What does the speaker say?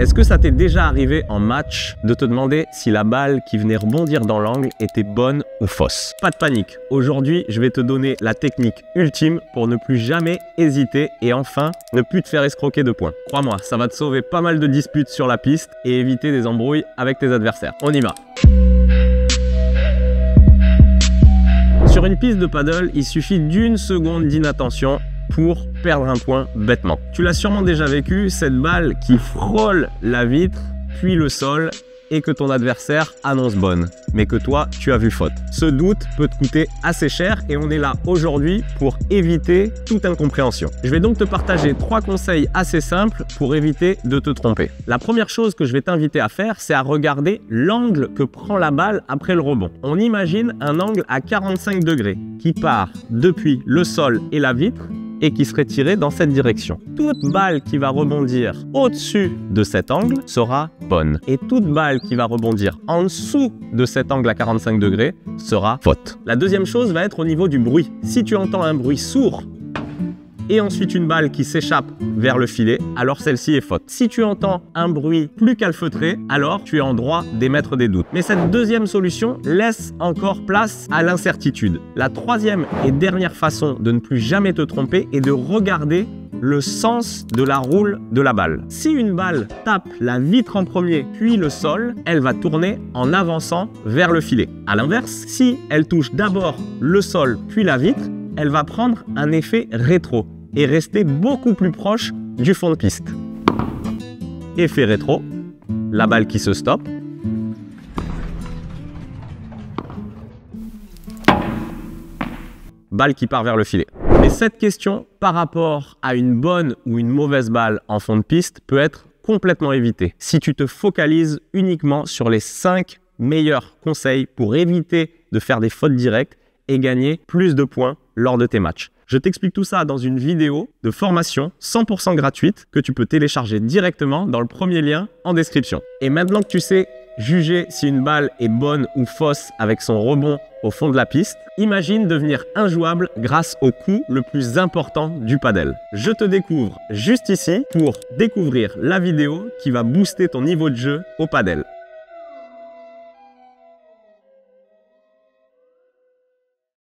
Est-ce que ça t'est déjà arrivé en match de te demander si la balle qui venait rebondir dans l'angle était bonne ou fausse? Pas de panique, aujourd'hui je vais te donner la technique ultime pour ne plus jamais hésiter et enfin ne plus te faire escroquer de points. Crois-moi, ça va te sauver pas mal de disputes sur la piste et éviter des embrouilles avec tes adversaires. On y va! Sur une piste de paddle, il suffit d'une seconde d'inattention pour perdre un point bêtement. Tu l'as sûrement déjà vécu, cette balle qui frôle la vitre, puis le sol, et que ton adversaire annonce bonne, mais que toi, tu as vu faute. Ce doute peut te coûter assez cher et on est là aujourd'hui pour éviter toute incompréhension. Je vais donc te partager 3 conseils assez simples pour éviter de te tromper. La première chose que je vais t'inviter à faire, c'est à regarder l'angle que prend la balle après le rebond. On imagine un angle à 45 degrés qui part depuis le sol et la vitre et qui serait tiré dans cette direction. Toute balle qui va rebondir au-dessus de cet angle sera bonne. Et toute balle qui va rebondir en dessous de cet angle à 45 degrés sera faute. La deuxième chose va être au niveau du bruit. Si tu entends un bruit sourd et ensuite une balle qui s'échappe vers le filet, alors celle-ci est faute. Si tu entends un bruit plus calfeutré, alors tu es en droit d'émettre des doutes. Mais cette deuxième solution laisse encore place à l'incertitude. La troisième et dernière façon de ne plus jamais te tromper est de regarder le sens de la roule de la balle. Si une balle tape la vitre en premier, puis le sol, elle va tourner en avançant vers le filet. À l'inverse, si elle touche d'abord le sol, puis la vitre, elle va prendre un effet rétro et rester beaucoup plus proche du fond de piste. Effet rétro, la balle qui se stoppe. Balle qui part vers le filet. Mais cette question par rapport à une bonne ou une mauvaise balle en fond de piste peut être complètement évitée si tu te focalises uniquement sur les 5 meilleurs conseils pour éviter de faire des fautes directes et gagner plus de points lors de tes matchs. Je t'explique tout ça dans une vidéo de formation 100% gratuite que tu peux télécharger directement dans le premier lien en description. Et maintenant que tu sais juger si une balle est bonne ou fausse avec son rebond au fond de la piste, imagine devenir injouable grâce au coup le plus important du paddle. Je te découvre juste ici pour découvrir la vidéo qui va booster ton niveau de jeu au paddle.